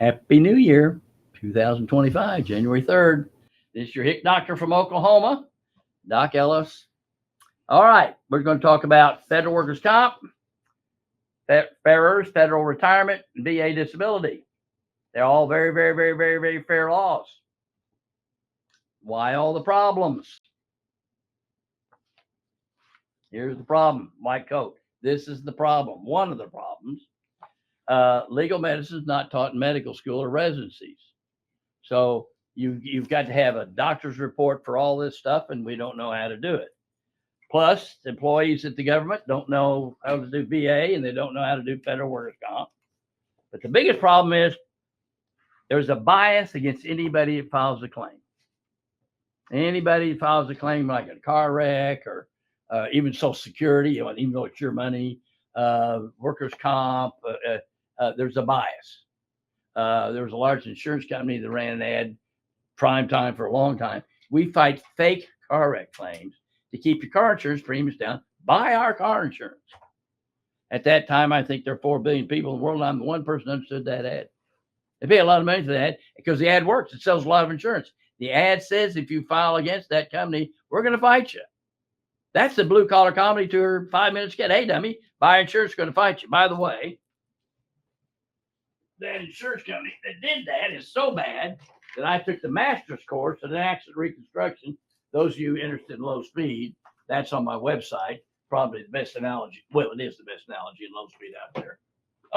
Happy New Year, 2025, January 3rd. This is your Hick Doctor from Oklahoma, Doc Ellis. All right, we're going to talk about federal workers' comp, FERS, federal retirement, and VA disability. They're all very, very, very, very, very fair laws. Why all the problems? Here's the problem, white coat. This is the problem, one of the problems. Legal medicine is not taught in medical school or residencies. So you've got to have a doctor's report for all this stuff, and we don't know how to do it. Plus, employees at the government don't know how to do VA, and they don't know how to do federal workers' comp. But the biggest problem is there's a bias against anybody that files a claim. Anybody that files a claim, like a car wreck or even Social Security, even though it's your money, workers' comp, there's a bias. There was a large insurance company that ran an ad prime time for a long time. We fight fake car wreck claims to keep your car insurance premiums down. Buy our car insurance. At that time, I think there are 4 billion people in the world. I'm the one person who understood that ad. They pay a lot of money for that because the ad works. It sells a lot of insurance. The ad says if you file against that company, we're going to fight you. That's the blue collar comedy tour 5 minutes get. Hey, dummy, buy insurance, going to fight you. By the way, that insurance company that did that is so bad that I took the master's course in accident reconstruction. Those of you interested in low speed, that's on my website. Probably the best analogy. Well, it is the best analogy in low speed out there.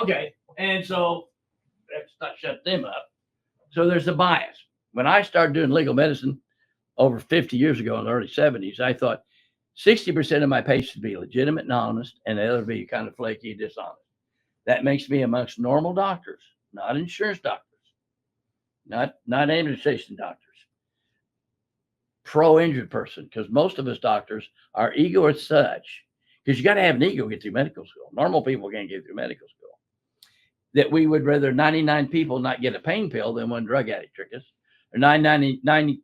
Okay, and so let's not shut them up. So there's a bias. When I started doing legal medicine over 50 years ago in the early 70s, I thought 60% of my patients would be legitimate and honest, and the other would be kind of flaky and dishonest. That makes me amongst normal doctors, not insurance doctors, not administration doctors, pro-injured person, because most of us doctors, our ego is such, because you got to have an ego to get through medical school. Normal people can't get through medical school. That we would rather 99 people not get a pain pill than one drug addict trick us, or 99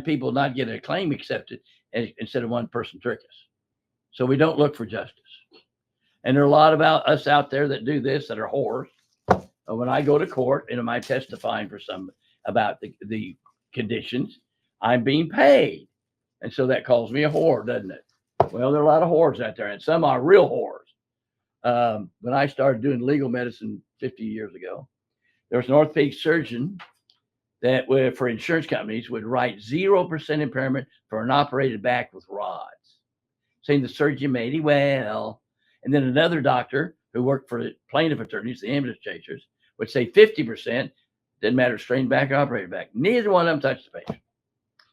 people not get a claim accepted instead of one person trick us. So we don't look for justice. And there are a lot of us out there that do this that are whores. When I go to court and am I testifying for some about the conditions, I'm being paid. And so that calls me a whore, doesn't it? Well, there are a lot of whores out there, and some are real whores. When I started doing legal medicine 50 years ago, there was an orthopedic surgeon that for insurance companies would write 0% impairment for an operated back with rods, saying the surgeon made it well. And then another doctor who worked for plaintiff attorneys, the ambulance chasers, would say 50%, didn't matter, strained back or operated back. Neither one of them touched the patient.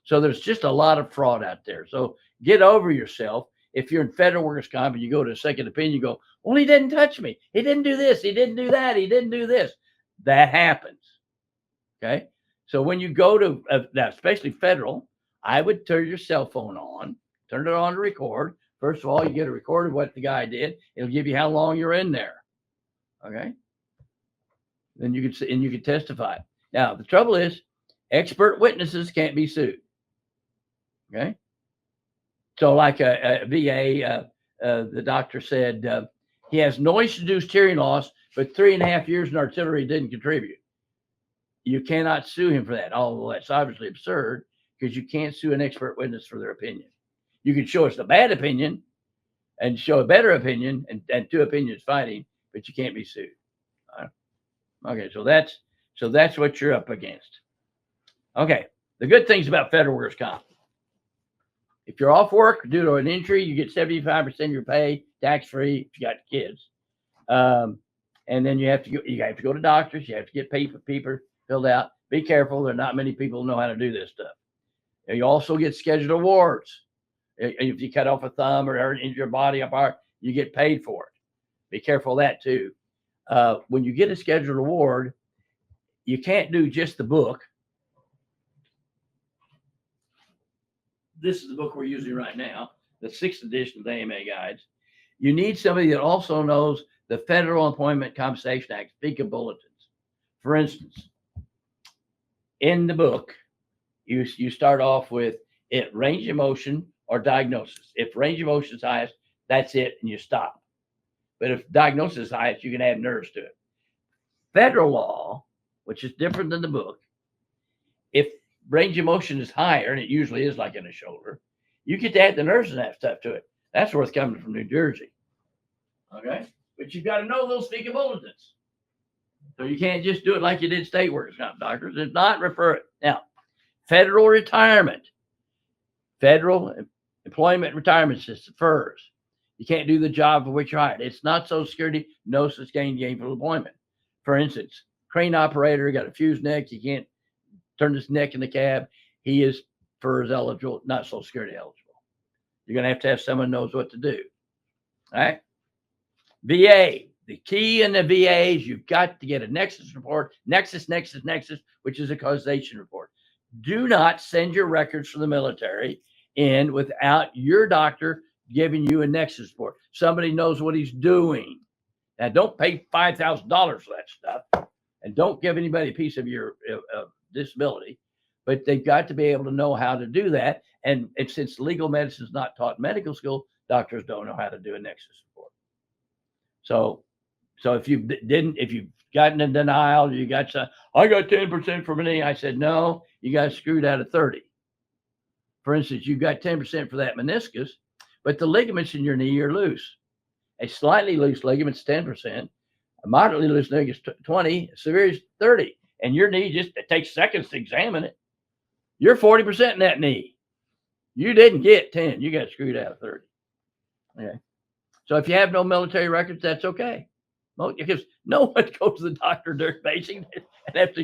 So there's just a lot of fraud out there. So get over yourself. If you're in federal workers' comp and you go to a second opinion, you go, well, he didn't touch me. He didn't do this. He didn't do that. He didn't do this. That happens. Okay. So when you go to, now, especially federal, I would turn your cell phone on, turn it on to record. First of all, you get a record of what the guy did. It'll give you how long you're in there. Okay. Then you can testify. Now, the trouble is expert witnesses can't be sued. Okay. So like a VA, the doctor said he has noise-induced hearing loss, but 3.5 years in artillery didn't contribute. You cannot sue him for that, although that's obviously absurd because you can't sue an expert witness for their opinion. You can show us a bad opinion and show a better opinion and 2 opinions fighting, but you can't be sued. Okay, so that's what you're up against. Okay, the good things about federal workers' comp. If you're off work due to an injury, you get 75% of your pay tax-free if you got kids. And then you have to go to doctors. You have to get paper filled out. Be careful. There are not many people who know how to do this stuff. And you also get scheduled awards. If you cut off a thumb or injure your body apart, you get paid for it. Be careful of that too. When you get a scheduled award, you can't do just the book. This is the book we're using right now, the 6th edition of the AMA guides. You need somebody that also knows the Federal Employment Compensation Act, FECA bulletins. For instance, in the book, you start off with range of motion or diagnosis. If range of motion is highest, that's it, and you stop. But if diagnosis is highest, you can add nerves to it. Federal law which is different than the book. If range of motion is higher, and it usually is like in a shoulder, you get to add the nerves and that stuff to it. That's worth coming from New Jersey. Okay? But you've got to know those fecal bulletins. So you can't just do it like you did state workers' comp doctors. If not, refer it. Now, federal retirement, federal employment retirement system, FERS. You can't do the job for which you're hired. It's not Social Security, no sustained gainful employment. For instance, crane operator, got a fused neck. You can't turn his neck in the cab. He is FERS eligible, not Social Security eligible. You're going to have someone who knows what to do. All right. VA. The key in the VA is you've got to get a nexus report, nexus, which is a causation report. Do not send your records from the military in without your doctor giving you a nexus report. Somebody knows what he's doing. Now, don't pay $5,000 for that stuff, and don't give anybody a piece of your disability. But they've got to be able to know how to do that. And since legal medicine is not taught in medical school, doctors don't know how to do a nexus report. So if you've gotten a denial, you got some, I got 10% from a knee. I said, no, you got screwed out of 30. For instance, you got 10% for that meniscus, but the ligaments in your knee are loose. A slightly loose ligament is 10%. A moderately loose ligament is 20. Severe is 30. And your knee it takes seconds to examine it. You're 40% in that knee. You didn't get 10. You got screwed out of 30. Okay. So if you have no military records, that's okay. Because no one goes to the doctor during basic and have to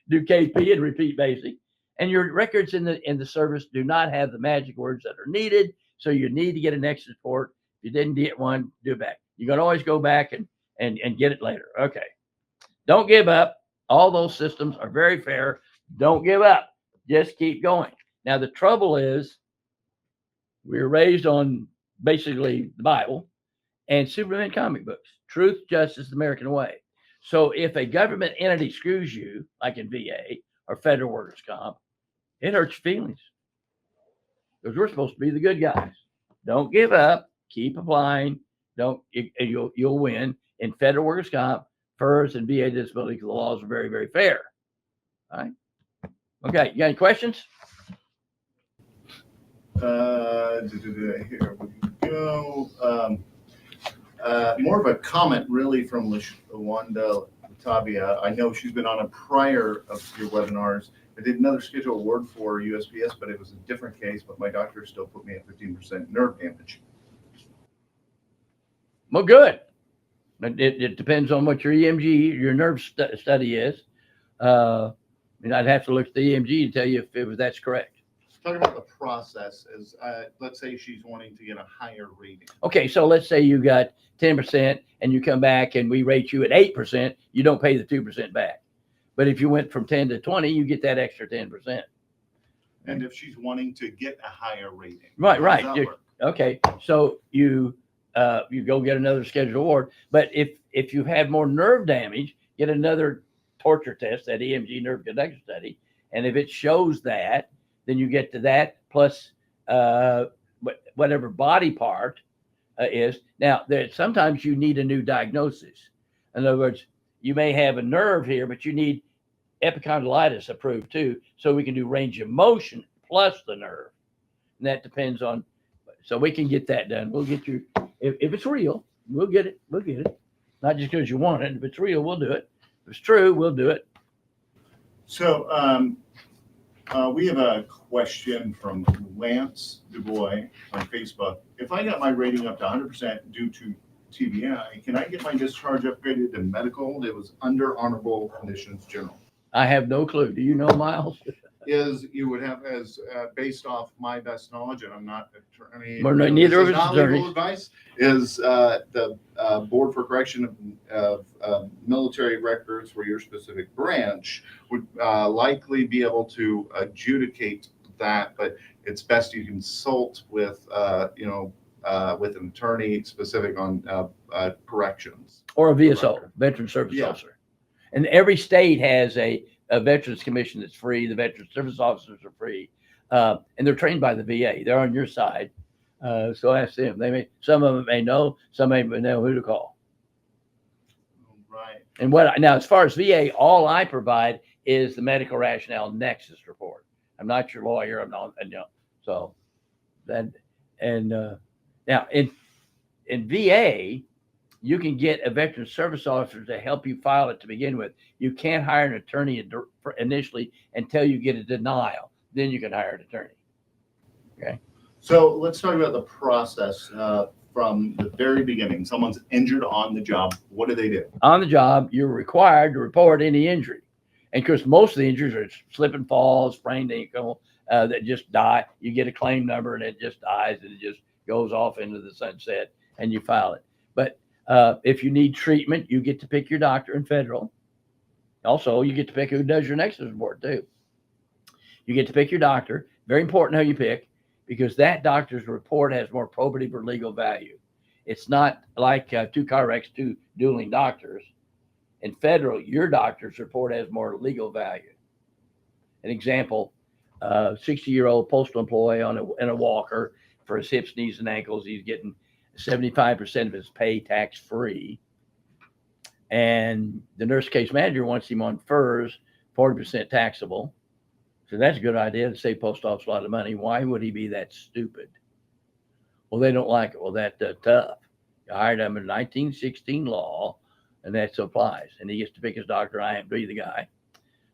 do KP and repeat basic. And your records in the service do not have the magic words that are needed. So you need to get a nexus report. If you didn't get one, do it back. You can always go back and get it later. Okay. Don't give up. All those systems are very fair. Don't give up. Just keep going. Now, the trouble is we were raised on basically the Bible and Superman comic books. Truth, justice, the American way. So if a government entity screws you, like in VA or federal workers' comp, it hurts your feelings. Because we're supposed to be the good guys. Don't give up. Keep applying. You'll win. In federal workers' comp, FERS, and VA disability, because the laws are very, very fair. All right. Okay. You got any questions? Here we go. More of a comment, really, from Lawanda Latavia. I know she's been on a prior of your webinars. I did another schedule award for USPS, but it was a different case. But my doctor still put me at 15% nerve damage. Well, good. But it depends on what your EMG, your nerve study is. And I'd have to look at the EMG to tell you if that's correct. Talking about the process is, let's say she's wanting to get a higher rating. Okay, so let's say you got 10% and you come back and we rate you at 8%, you don't pay the 2% back. But if you went from 10 to 20, you get that extra 10%. And if she's wanting to get a higher rating. Right. Okay, so you go get another scheduled award. But if you have more nerve damage, get another torture test, that EMG nerve conduction study. And if it shows that, then you get to that plus whatever body part is. Now, sometimes you need a new diagnosis. In other words, you may have a nerve here, but you need epicondylitis approved too, so we can do range of motion plus the nerve. And that depends on, so we can get that done. We'll get you, if it's real, we'll get it. We'll get it. Not just because you want it. If it's real, we'll do it. If it's true, we'll do it. So we have a question from Lance Dubois on Facebook. If I got my rating up to 100% due to TBI, can I get my discharge upgraded to medical? It was under honorable conditions general. I have no clue. Do you know, Miles? Is you would have as based off my best knowledge, and I'm not an attorney. Well, no, neither of us attorneys. Legal advice is the Board for Correction of Military Records for your specific branch would likely be able to adjudicate that, but it's best you consult with with an attorney specific on corrections Or a VSO, Veteran Service Officer. And every state has a Veterans Commission that's free. The Veteran Service Officers are free. And they're trained by the VA. They're on your side. So ask them. Some of them may know, some may know who to call. Right. And now, as far as VA, all I provide is the medical rationale nexus report. I'm not your lawyer. I'm not, so then, and now in VA, you can get a veteran service officer to help you file it to begin with. You can't hire an attorney initially until you get a denial. Then you can hire an attorney. Okay. So let's talk about the process from the very beginning. Someone's injured on the job. What do? On the job, you're required to report any injury. And of course, most of the injuries are slip and fall, sprained ankle, that just die. You get a claim number and it just dies and it just goes off into the sunset and you file it. But if you need treatment, you get to pick your doctor in federal. Also, you get to pick who does your nexus report too. You get to pick your doctor. Very important how you pick, because that doctor's report has more probative or legal value. It's not like 2 car wrecks, 2 dueling doctors. In federal, your doctor's report has more legal value. An example, 60-year-old postal employee in a walker for his hips, knees, and ankles. He's getting 75% of his pay tax-free. And the nurse case manager wants him on FERS, 40% taxable. So that's a good idea to save post office a lot of money. Why would he be that stupid? Well, they don't like it. Well, that's tough. You hired him in 1916 law, and that applies. And he gets to pick his doctor. I am be the guy.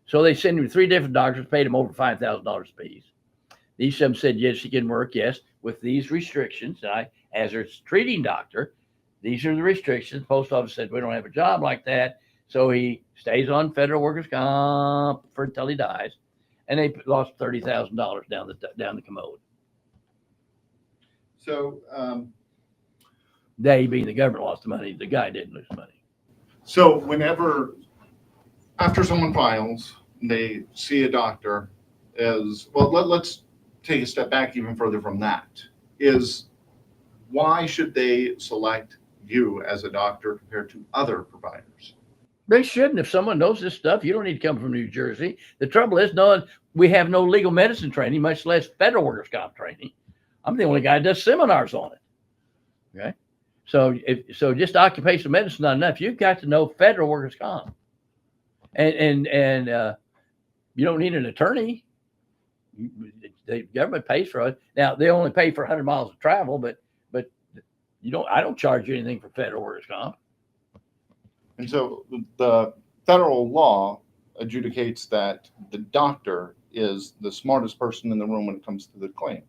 So they send him to 3 different doctors, paid him over $5,000 apiece. These some said, yes, he can work, yes, with these restrictions. And as their treating doctor, these are the restrictions. Post office said, we don't have a job like that. So he stays on federal workers' comp until he dies. And they lost $30,000 down the commode. So They, being the government, lost the money. The guy didn't lose money. So whenever, after someone files, they see a doctor, let's take a step back even further from that. Why should they select you as a doctor compared to other providers? They shouldn't. If someone knows this stuff, you don't need to come from New Jersey. The trouble is, we have no legal medicine training, much less federal workers' comp training. I'm the only guy that does seminars on it. Okay. So just occupational medicine is not enough. You've got to know federal workers' comp. And you don't need an attorney. The government pays for it. Now they only pay for 100 miles of travel, but I don't charge you anything for federal workers' comp. And so the federal law adjudicates that the doctor is the smartest person in the room when it comes to the claim,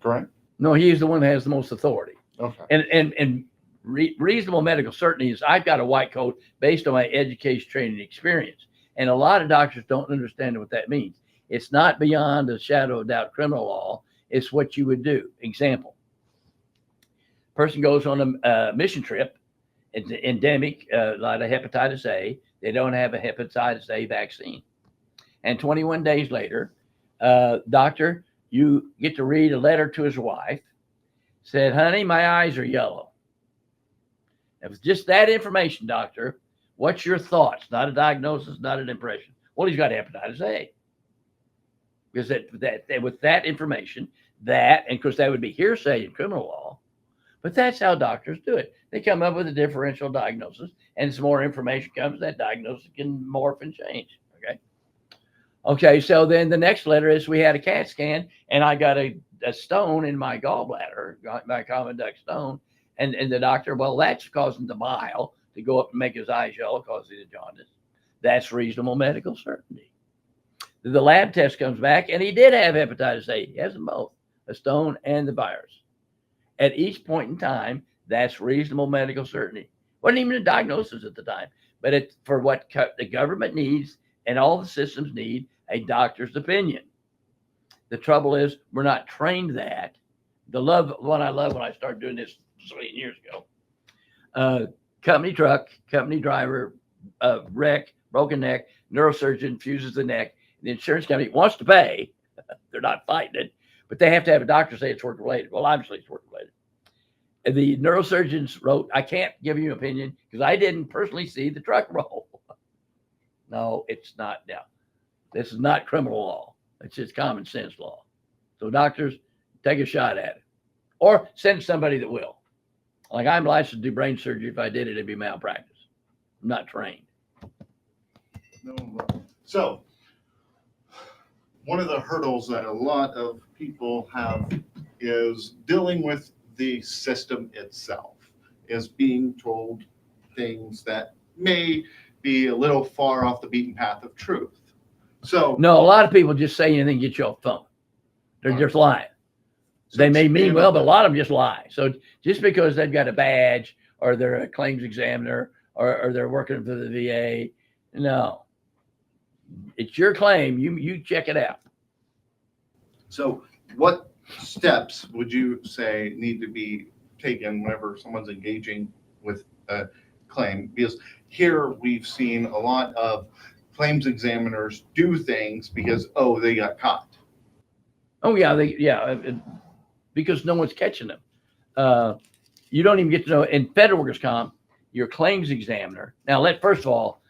correct? No, he's the one that has the most authority. Okay. And reasonable medical certainty is I've got a white coat based on my education, training, and experience. And a lot of doctors don't understand what that means. It's not beyond a shadow of doubt criminal law. It's what you would do. Example, person goes on a mission trip. It's endemic, a lot of hepatitis A. They don't have a hepatitis A vaccine. And 21 days later, doctor, you get to read a letter to his wife. Said, honey, my eyes are yellow. It was just that information, doctor. What's your thoughts? Not a diagnosis, not an impression. Well, he's got hepatitis A. Because with that information, and of course that would be hearsay in criminal law, but that's how doctors do it. They come up with a differential diagnosis, and as more information comes, that diagnosis can morph and change. Okay, so then the next letter is we had a CAT scan, and I got a stone in my gallbladder, my common duct stone, and the doctor, well, that's causing the bile to go up and make his eyes yellow, causing the jaundice. That's reasonable medical certainty. The lab test comes back, and he did have hepatitis A. He has them both, a stone and the virus. At each point in time, that's reasonable medical certainty. Wasn't even a diagnosis at the time, but for what the government needs and all the systems need, a doctor's opinion. The trouble is we're not trained that. What I love when I started doing this 8 years ago, company truck, company driver, wreck, broken neck, neurosurgeon fuses the neck. The insurance company wants to pay. They're not fighting it, but they have to have a doctor say it's work related. Well, obviously it's work related. And the neurosurgeons wrote, I can't give you an opinion because I didn't personally see the truck roll. No, it's not. Now, this is not criminal law. It's just common sense law. So doctors, take a shot at it. Or send somebody that will. Like I'm licensed to do brain surgery. If I did it, it'd be malpractice. I'm not trained. No. So, one of the hurdles that a lot of people have is dealing with the system itself, is being told things that may be a little far off the beaten path of truth. So, No, a lot of people just say anything to get you off the phone. They're just lying. They may mean well, but a lot of them just lie. So just because they've got a badge or they're a claims examiner or they're working for the VA, no. It's your claim. You check it out. So, what steps would you say need to be taken whenever someone's engaging with a claim? Because here we've seen a lot of claims examiners do things because, oh, they got caught. Oh yeah, because no one's catching them. You don't even get to know in federal workers' comp, your claims examiner. Now, first of all,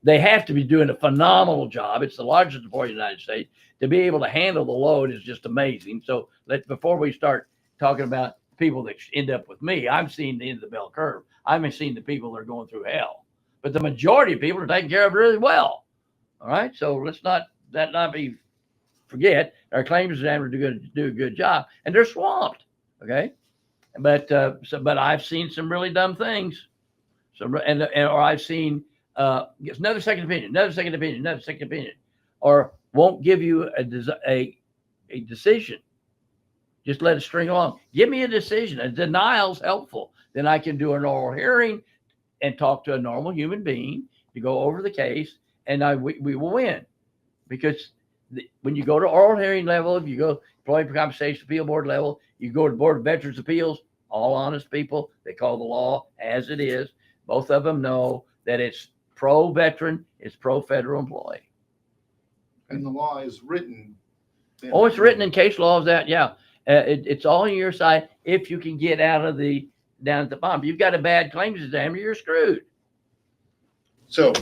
they have to be doing a phenomenal job. It's the largest employer in the United States. To be able to handle the load is just amazing. So before we start talking about people that end up with me, I've seen the end of the bell curve. I haven't seen the people that are going through hell. But the majority of people are taken care of really well. All right. So let's not forget our claims examiners do a good job, and they're swamped. Okay. But I've seen some really dumb things. Or I've seen another second opinion, or won't give you a decision. Just let it string along. Give me a decision. A denial's helpful. Then I can do an oral hearing and talk to a normal human being to go over the case, and we will win. Because when you go to oral hearing level, if you go Employee Compensation Appeal Board level, you go to Board of Veterans Appeals, all honest people, they call the law as it is. Both of them know that it's pro-veteran, it's pro-federal employee. And the law is written. Oh, it's written in case laws that, yeah. It's all on your side if you can get down at the bottom. If you've got a bad claims examiner, you're screwed. So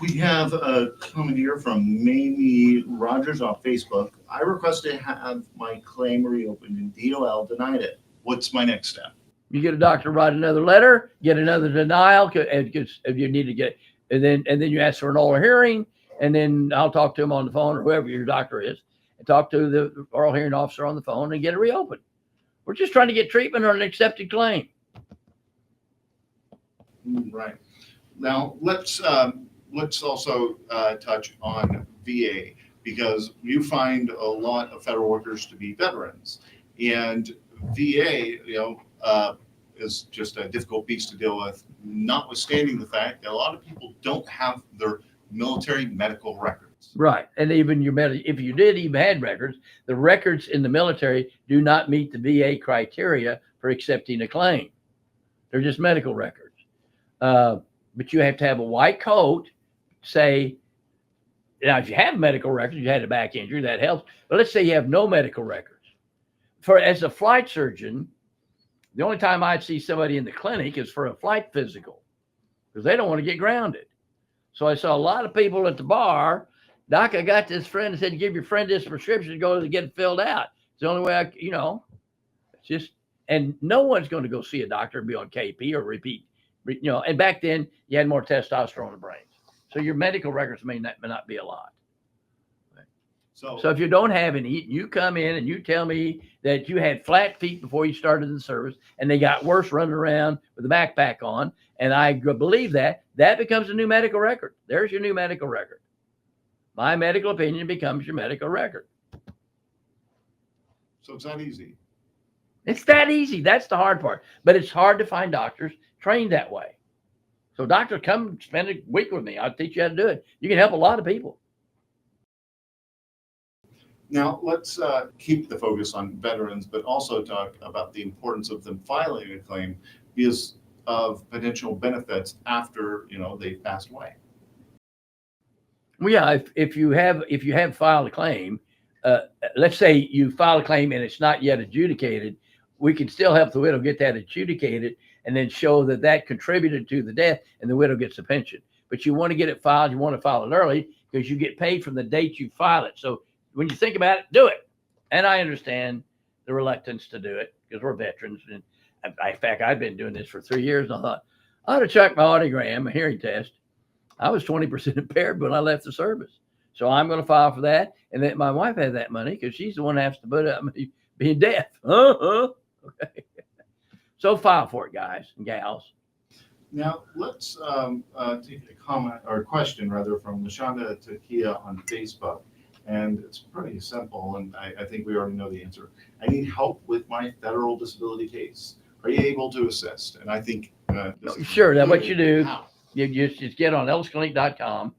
we have a comment here from Mamie Rogers on Facebook. I request to have my claim reopened and DOL denied it. What's my next step? You get a doctor to write another letter, get another denial if you need to get, and then you ask for an oral hearing, and then I'll talk to him on the phone or whoever your doctor is, and talk to the oral hearing officer on the phone and get it reopened. We're just trying to get treatment on an accepted claim. Right. Now let's also touch on VA, because you find a lot of federal workers to be veterans, and VA, is just a difficult beast to deal with, notwithstanding the fact that a lot of people don't have their military medical records. Right. And even if you did even had records, the records in the military do not meet the VA criteria for accepting a claim. They're just medical records. But you have to have a white coat, say, now if you have medical records, you had a back injury, that helps. But let's say you have no medical records. As a flight surgeon, the only time I'd see somebody in the clinic is for a flight physical, because they don't want to get grounded. So I saw a lot of people at the bar. Doc, I got this friend that said, give your friend this prescription, go to get it filled out. It's the only way it's just, and no one's going to go see a doctor and be on KP or repeat, and back then you had more testosterone in the brains. So your medical records may not be a lot. So if you don't have any, you come in and you tell me that you had flat feet before you started in the service and they got worse running around with a backpack on, and I believe that becomes a new medical record. There's your new medical record. My medical opinion becomes your medical record. So it's not easy. It's that easy. That's the hard part. But it's hard to find doctors trained that way. So doctor, come spend a week with me. I'll teach you how to do it. You can help a lot of people. Now, let's keep the focus on veterans, but also talk about the importance of them filing a claim because of potential benefits after, they've passed away. Well, yeah, if you have filed a claim, let's say you file a claim and it's not yet adjudicated, we can still help the widow get that adjudicated and then show that contributed to the death, and the widow gets a pension. But you want to get it filed, you want to file it early because you get paid from the date you file it. So when you think about it, do it. And I understand the reluctance to do it because we're veterans. And in fact, I've been doing this for 3 years, and I thought, I ought to check my audiogram, a hearing test. I was 20% impaired when I left the service. So I'm going to file for that. And let my wife have that money because she's the one that has to put up me being deaf. Okay. So file for it, guys and gals. Now, let's take a comment or a question rather from Lashonda Takia on Facebook. And it's pretty simple, and I think we already know the answer. I need help with my federal disability case. Are you able to assist? And I think Sure. That's what you do. How? You just get on ellisclinic.com.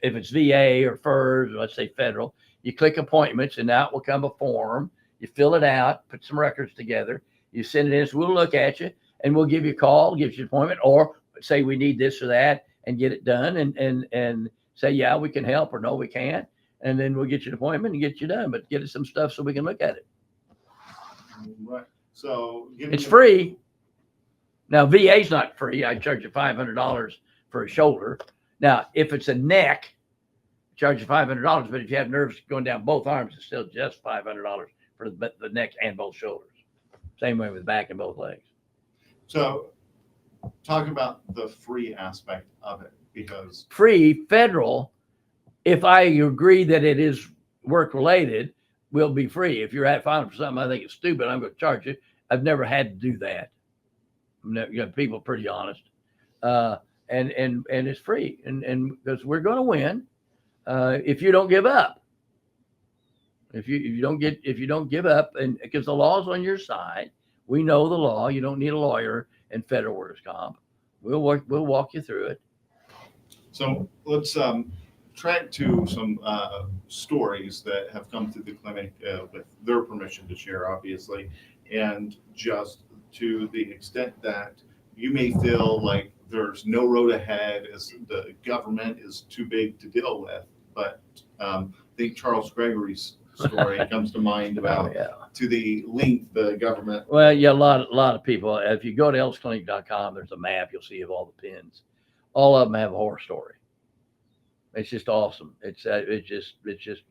If it's VA or FERS, or let's say federal, you click appointments, and out will come a form. You fill it out, put some records together. You send it in, so we'll look at you, and we'll give you a call, give you an appointment, or say we need this or that, and get it done, and say, yeah, we can help, or no, we can't. And then we'll get you an appointment and get you done, but get us some stuff so we can look at it. Right. So it's free. Now, VA's not free. I charge you $500 for a shoulder. Now, if it's a neck, I charge you $500. But if you have nerves going down both arms, it's still just $500 for the neck and both shoulders. Same way with back and both legs. So talk about the free aspect of it, because free federal, if I agree that it is work related, will be free. If you're at filing for something I think it's stupid, I'm going to charge you. I've never had to do that. People are pretty honest, and it's free, and because we're going to win if you don't give up. If you don't give up, and because the law's on your side, we know the law. You don't need a lawyer in federal workers' comp. We'll walk you through it. So let's track to some stories that have come through the clinic with their permission to share, obviously, and just to the extent that you may feel like there's no road ahead as the government is too big to deal with. But I think Charles Gregory's story comes to mind about to the length the government. Well, yeah, a lot of people. If you go to ellisclinic.com, there's a map. You'll see of all the pins. All of them have a horror story. It's just awesome. It's just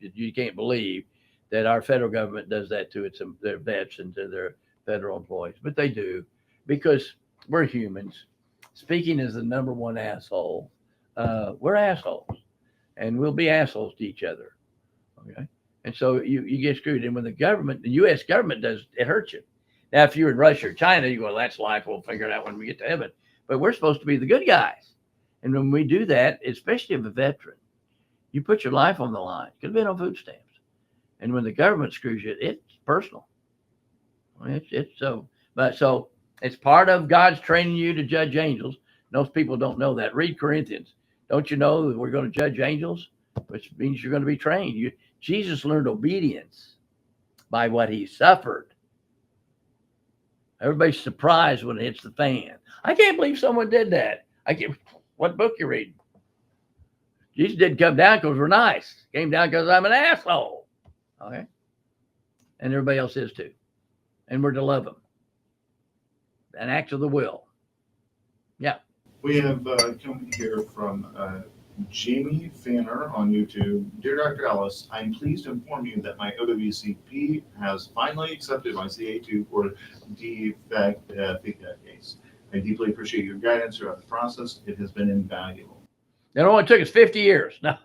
you can't believe that our federal government does that to their vets and to their federal employees, but they do because we're humans. Speaking as the number one asshole, we're assholes, and we'll be assholes to each other. Okay, and so you get screwed. And when the U.S. government does, it hurts you. Now, if you're in Russia or China, you go, well, that's life. We'll figure it out when we get to heaven. But we're supposed to be the good guys. And when we do that, especially if a veteran, you put your life on the line. Could have been on food stamps. And when the government screws you, it's personal. So it's part of God's training you to judge angels. Most people don't know that. Read Corinthians. Don't you know that we're going to judge angels? Which means you're going to be trained. Jesus learned obedience by what he suffered. Everybody's surprised when it hits the fan. I can't believe someone did that. What book you reading? Jesus didn't come down because we're nice. Came down because I'm an asshole. Okay? And everybody else is too. And we're to love them. An act of the will. Yeah. We have come here from Jamie Fanner on YouTube. Dear Dr. Ellis, I'm pleased to inform you that my OWCP has finally accepted my CA2 for defect case. I deeply appreciate your guidance throughout the process. It has been invaluable. It only took us 50 years. No,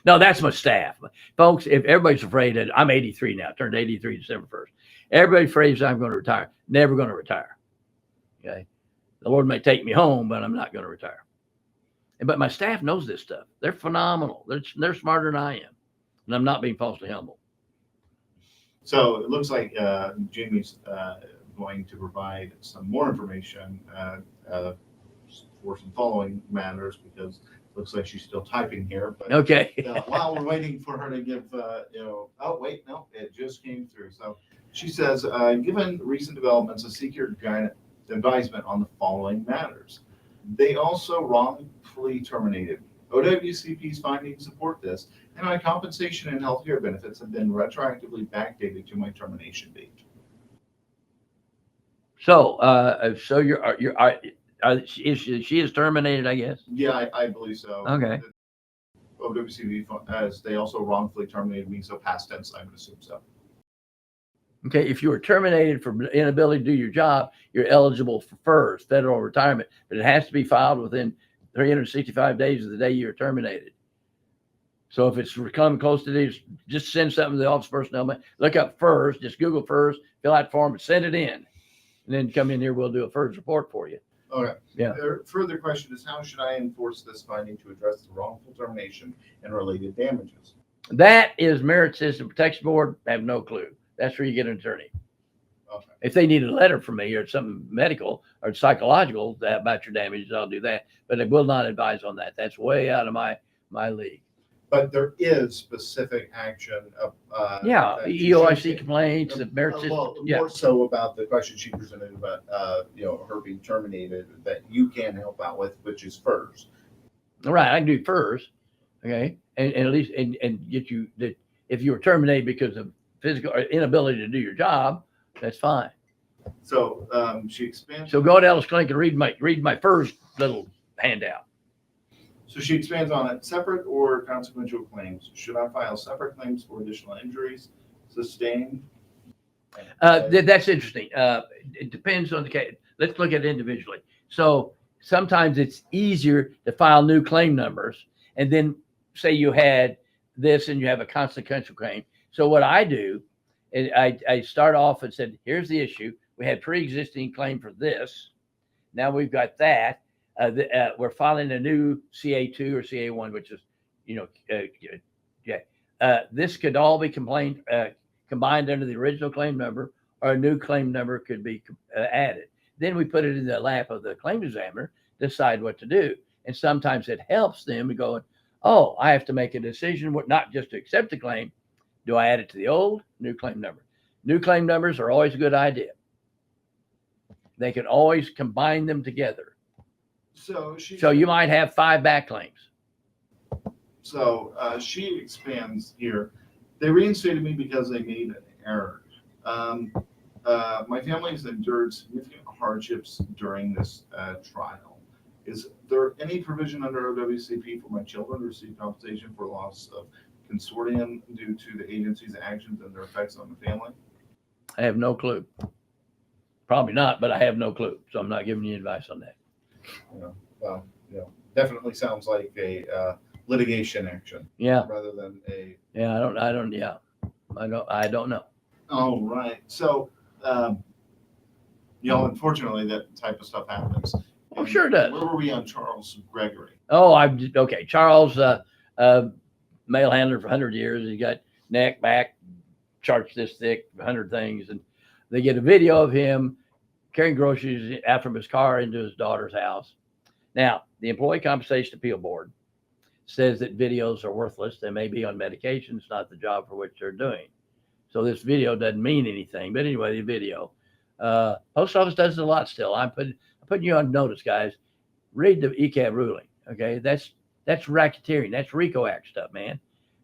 no, that's my staff. Folks, if everybody's afraid that I'm 83 now, turned 83 December 1st. Everybody's afraid I'm going to retire. Never going to retire. Okay. The Lord may take me home, but I'm not going to retire. But my staff knows this stuff. They're phenomenal. They're smarter than I am. And I'm not being falsely humble. So it looks like Jamie's going to provide some more information for some following matters, because it looks like she's still typing here. But okay. While we're waiting for her to give, oh wait, no, it just came through. So she says, given recent developments, I seek your advisement on the following matters. They also wrongfully terminated. OWCP's findings support this, and my compensation and healthcare benefits have been retroactively backdated to my termination date. So, she is terminated, I guess. Yeah, I believe so. Okay. OWCP, as they also wrongfully terminated me, so past tense, I would assume so. Okay, if you were terminated for inability to do your job, you're eligible for FERS, federal retirement, but it has to be filed within 365 days of the day you were terminated. So if it's coming close to these, just send something to the office personnel. Look up FERS, just Google FERS, fill out the form and send it in. And then come in here, we'll do a FERS report for you. Okay. Yeah. Further question is, how should I enforce this finding to address the wrongful termination and related damages? That is Merit System Protection Board. I have no clue. That's where you get an attorney. Okay. If they need a letter from me or something medical or psychological about your damages, I'll do that. But I will not advise on that. That's way out of my league. But there is specific action. Yeah, that you EOIC should- complaints, the Merit System. Well, Yeah. more so about the question she presented about, her being terminated that you can help out with, which is FERS. Right, I can do FERS, okay, and at least and get you that if you were terminated because of physical or inability to do your job, that's fine. So she expands. So go to Ellis Clinic and read my FERS little handout. So she expands on it. Separate or consequential claims. Should I file separate claims for additional injuries sustained? That's interesting. It depends on the case. Let's look at it individually. So sometimes it's easier to file new claim numbers, and then say you had this and you have a consequential claim. So what I do is I start off and said, here's the issue. We had pre-existing claim for this. Now we've got that. We're filing a new CA2 or CA1, which is, this could all be combined under the original claim number, or a new claim number could be added. Then we put it in the lap of the claim examiner, decide what to do. And sometimes it helps them going, oh, I have to make a decision, not just to accept the claim. Do I add it to the old new claim number? New claim numbers are always a good idea. They can always combine them together. So you might have 5 back claims. So she expands here. They reinstated me because they made an error. My family has endured significant hardships during this trial. Is there any provision under OWCP for my children to receive compensation for loss of consortium due to the agency's actions and their effects on the family? I have no clue. Probably not, but I have no clue. So I'm not giving you advice on that. Well, definitely sounds like a litigation action. Yeah. Rather than a. Yeah, I don't know. All right. So, unfortunately, that type of stuff happens. Oh, sure does. Where were we on Charles Gregory? Oh, okay. Charles, mail handler for 100 years. He got neck, back, charts this thick, 100 things. And they get a video of him carrying groceries out from his car into his daughter's house. Now, the Employee Compensation Appeal Board says that videos are worthless. They may be on medication. It's not the job for which they're doing. So this video doesn't mean anything. But anyway, the video. Post office does it a lot still. I'm putting you on notice, guys. Read the ECAB ruling. Okay, that's racketeering. That's RICO Act stuff, man.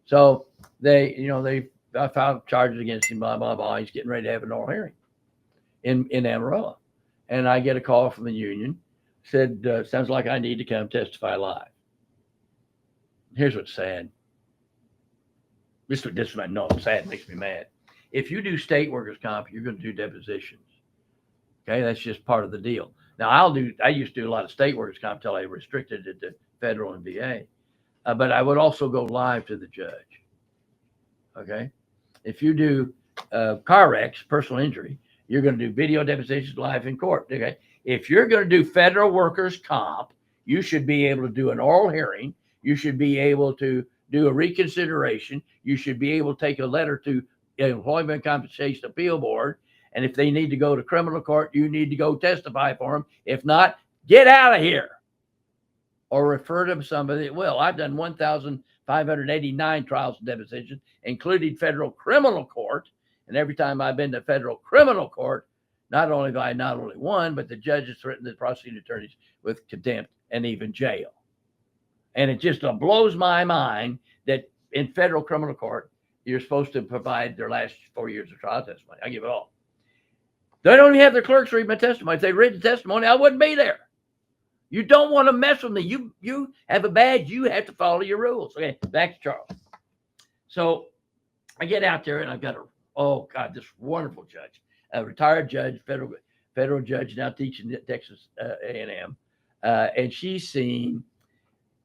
So they filed charges against him. Blah blah blah. He's getting ready to have an oral hearing in Amarillo, and I get a call from the union. Said, sounds like I need to come testify live. Here's what's sad. This sad. It makes me mad. If you do state workers' comp, you're going to do depositions. Okay, that's just part of the deal. Now I used to do a lot of state workers' comp until I restricted it to federal and VA. But I would also go live to the judge. Okay, if you do car wrecks, personal injury, you're going to do video depositions live in court. Okay, if you're going to do federal workers' comp, you should be able to do an oral hearing. You should be able to do a reconsideration. You should be able to take a letter to Employment Compensation Appeal Board. And if they need to go to criminal court, you need to go testify for them. If not, get out of here or refer them to somebody that will. I've done 1,589 trials and depositions, including federal criminal court. And every time I've been to federal criminal court, not only have I not only won, but the judge has threatened the prosecuting attorneys with contempt and even jail. And it just blows my mind that in federal criminal court, you're supposed to provide their last 4 years of trial testimony. I give it all. They don't even have their clerks read my testimony. If they read the testimony, I wouldn't be there. You don't want to mess with me. You have a badge. You have to follow your rules. Okay, back to Charles. So I get out there and I've got a oh God, this wonderful judge, a retired judge, federal judge, now teaching at Texas A&M, and she's seen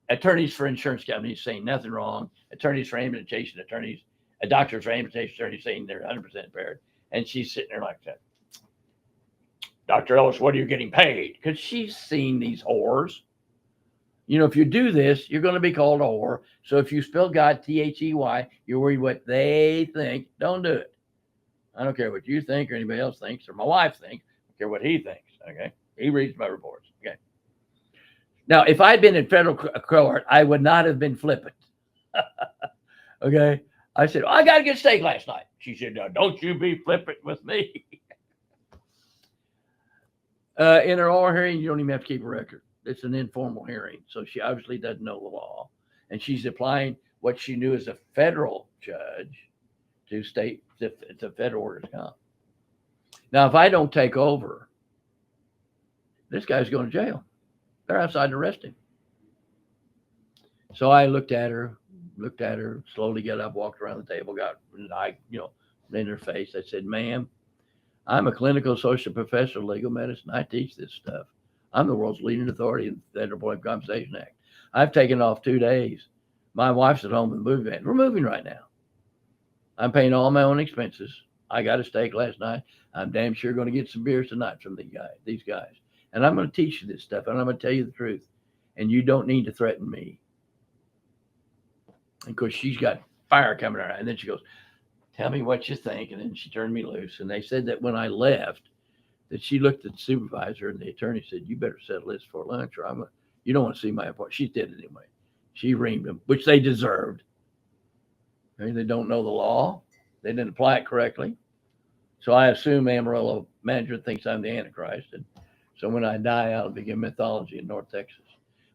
attorneys for insurance companies saying nothing wrong, attorneys for amputation attorneys, doctors for amputation attorneys saying they're 100% impaired, and she's sitting there like that. Dr. Ellis, what are you getting paid? Because she's seen these whores. You know, if you do this, you're going to be called a whore. So if you spell God They, you're worried what they think. Don't do it. I don't care what you think or anybody else thinks or my wife thinks. I don't care what he thinks. Okay. He reads my reports. Okay. Now, if I'd been in federal court, I would not have been flippant. Okay. I said, I got a good steak last night. She said, no, don't you be flippant with me. In her oral hearing, you don't even have to keep a record. It's an informal hearing. So she obviously doesn't know the law. And she's applying what she knew as a federal judge to state, it's a federal order to come. Now, if I don't take over, this guy's going to jail. They're outside to arrest him. So I looked at her, slowly got up, walked around the table, got an eye, in her face. I said, ma'am, I'm a clinical social professor of legal medicine. I teach this stuff. I'm the world's leading authority in the Federal Employment Compensation Act. I've taken off 2 days. My wife's at home with the movie van. We're moving right now. I'm paying all my own expenses. I got a steak last night. I'm damn sure going to get some beers tonight from these guys. And I'm going to teach you this stuff, and I'm going to tell you the truth. And you don't need to threaten me. And of course, she's got fire coming out. And then she goes, tell me what you think. And then she turned me loose. And they said that when I left, that she looked at the supervisor and the attorney said, you better settle this for lunch or you don't want to see my appointment. She did it anyway. She reamed them, which they deserved. They don't know the law. They didn't apply it correctly. So I assume Amarillo management thinks I'm the Antichrist. And so when I die, I'll begin mythology in North Texas.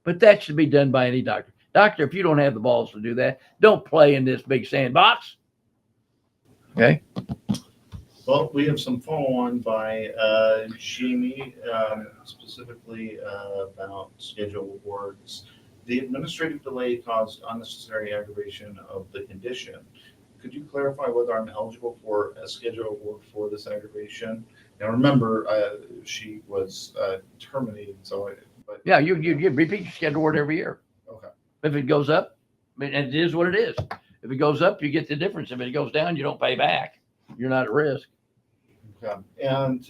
But that should be done by any doctor. Doctor, if you don't have the balls to do that, don't play in this big sandbox. Okay. Well, we have some follow-on by Jamie, specifically about schedule awards. The administrative delay caused unnecessary aggravation of the condition. Could you clarify whether I'm eligible for a schedule award for this aggravation? Now, remember, she was terminated, Yeah, you repeat your schedule award every year. Okay. If it goes up, and it is what it is. If it goes up, you get the difference. If it goes down, you don't pay back. You're not at risk. Okay. And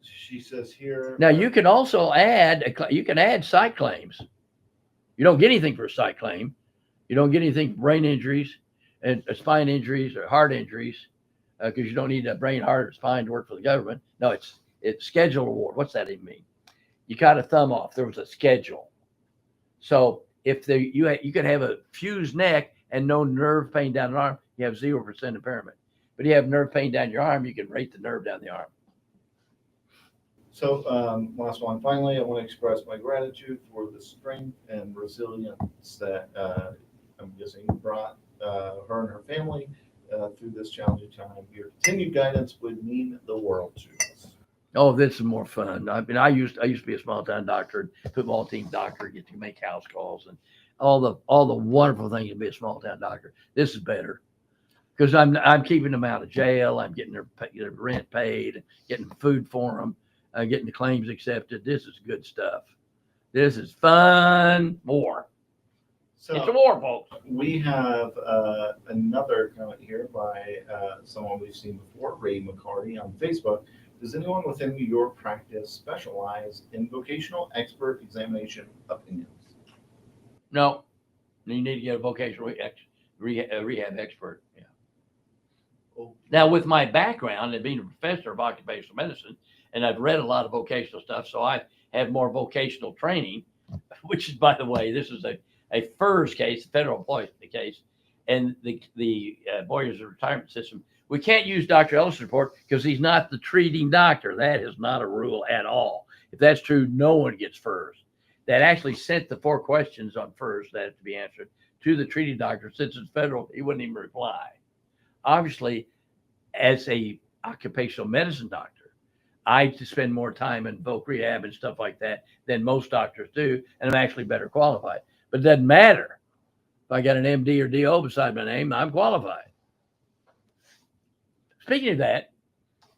she says here. Now you can also add site claims. You don't get anything for a site claim. You don't get anything for brain injuries and spine injuries or heart injuries because you don't need a brain, heart, or spine to work for the government. No, it's schedule award. What's that even mean? You got a thumb off. There was a schedule. So if you could have a fused neck and no nerve pain down the arm, you have 0% impairment. But you have nerve pain down your arm, you can rate the nerve down the arm. So last one. Finally, I want to express my gratitude for the strength and resilience that I'm guessing brought her and her family through this challenging time. Your continued guidance would mean the world to us. Oh, this is more fun. I mean, I used to be a small town doctor, football team doctor, get to make house calls and all the wonderful things to be a small town doctor. This is better because I'm keeping them out of jail. I'm getting their rent paid, getting food for them, getting the claims accepted. This is good stuff. This is fun. More. So it's a war, folks. We have another comment here by someone we've seen before, Ray McCarty on Facebook. Does anyone within your practice specialize in vocational expert examination opinions? No. You need to get a vocational rehab expert. Yeah. Oh. Now, with my background and being a professor of occupational medicine, and I've read a lot of vocational stuff, so I have more vocational training, which is, by the way, this is a FERS case, federal employee case, and the Boyers Retirement System. We can't use Dr. Ellis' report because he's not the treating doctor. That is not a rule at all. If that's true, no one gets FERS. That actually sent the 4 questions on FERS that have to be answered to the treating doctor. Since it's federal, he wouldn't even reply. Obviously, as a occupational medicine doctor, I spend more time in voc rehab and stuff like that than most doctors do, and I'm actually better qualified. But it doesn't matter. If I got an MD or DO beside my name, I'm qualified. speaking of that,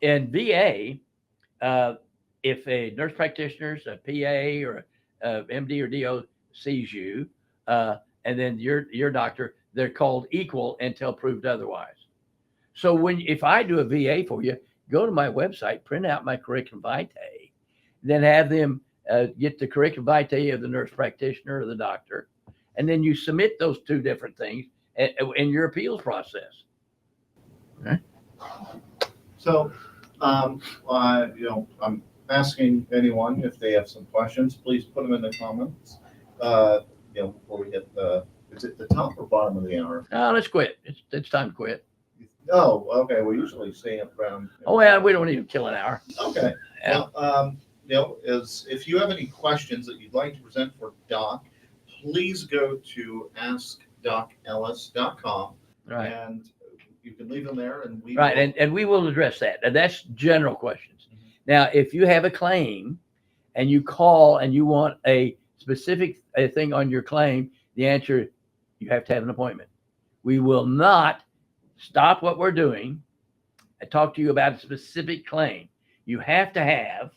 in VA, if a nurse practitioner, a PA, or a MD or DO sees you, and then your doctor, they're called equal until proved otherwise. So if I do a VA for you, go to my website, print out my curriculum vitae, then have them get the curriculum vitae of the nurse practitioner or the doctor, and then you submit those two different things in your appeals process. Okay. So, I'm asking anyone if they have some questions, please put them in the comments. Before we hit is it the top or bottom of the hour? No, let's quit. It's time to quit. Oh, okay. We usually stay up around. Oh, yeah, we don't need to kill an hour. Okay. Yeah. Well, if you have any questions that you'd like to present for Doc, please go to askdocellis.com. Right. And you can leave them there, and we Right, will. and we will address that. And that's general questions. Mhm. Now, if you have a claim and you call and you want a specific thing on your claim, the answer, you have to have an appointment. We will not stop what we're doing and talk to you about a specific claim. You have to have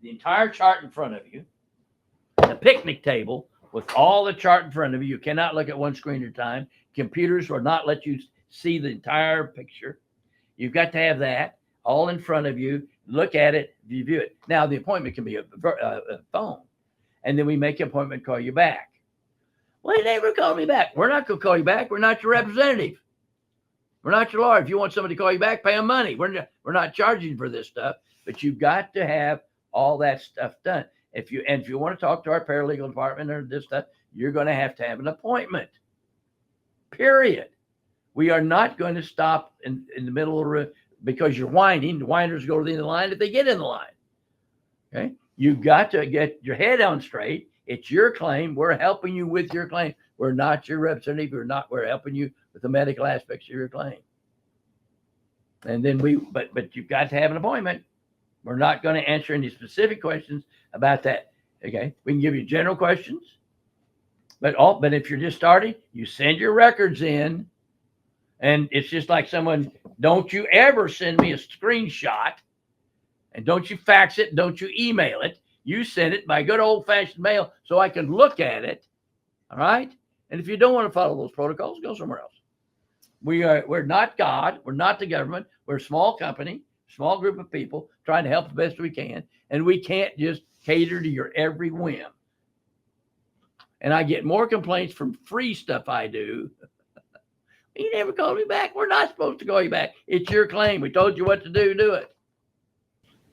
the entire chart in front of you, a picnic table with all the chart in front of you. You cannot look at one screen at a time. Computers will not let you see the entire picture. You've got to have that all in front of you. Look at it, review it. Now, the appointment can be a phone, and then we make an appointment, call you back. Well, they never call me back. We're not going to call you back. We're not your representative. We're not your lawyer. If you want somebody to call you back, pay them money. We're not charging for this stuff, but you've got to have all that stuff done. If you want to talk to our paralegal department or this stuff, you're going to have an appointment. Period. We are not going to stop in the middle of because you're whining. The whiners go to the end of the line if they get in the line. Okay. You've got to get your head on straight. It's your claim. We're helping you with your claim. We're not your representative. We're helping you with the medical aspects of your claim. And then but you've got to have an appointment. We're not going to answer any specific questions about that. Okay. We can give you general questions, but if you're just starting, you send your records in, and it's just like someone, don't you ever send me a screenshot, and don't you fax it, don't you email it. You send it by good old fashioned mail so I can look at it. All right. And if you don't want to follow those protocols, go somewhere else. We're not God. We're not the government. We're a small company, small group of people trying to help the best we can. And we can't just cater to your every whim. And I get more complaints from free stuff I do. You never called me back. We're not supposed to call you back. It's your claim. We told you what to do. Do it.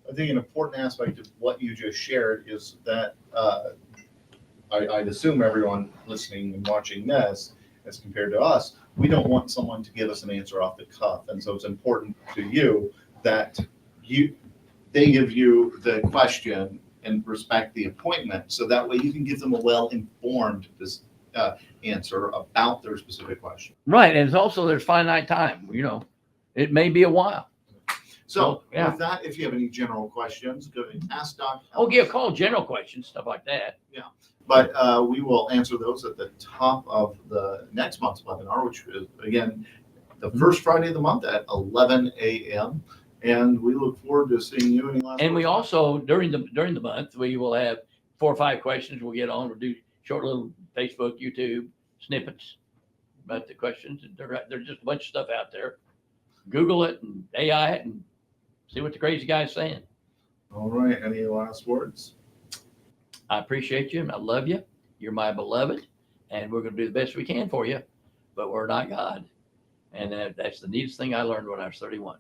I think an important aspect of what you just shared is that I'd assume everyone listening and watching this, as compared to us, we don't want someone to give us an answer off the cuff. And so it's important to you that they give you the question and respect the appointment. So that way you can give them a well-informed answer about their specific question. Right. And it's also, there's finite time. It may be a while. So yeah. With that, if you have any general questions, go to Ask Doc Ellis. Oh, give a call, general questions, stuff like that. Yeah. But we will answer those at the top of the next month's webinar, which is, again, the first Friday of the month at 11 a.m. And we look forward to seeing you. And we also, during the month, we will have 4 or 5 questions we'll get on. We'll do short little Facebook, YouTube snippets about the questions. There's just a bunch of stuff out there. Google it and AI it and see what the crazy guy's saying. All right. Any last words? I appreciate you and I love you. You're my beloved, and we're going to do the best we can for you, but we're not God. And that's the neatest thing I learned when I was 31.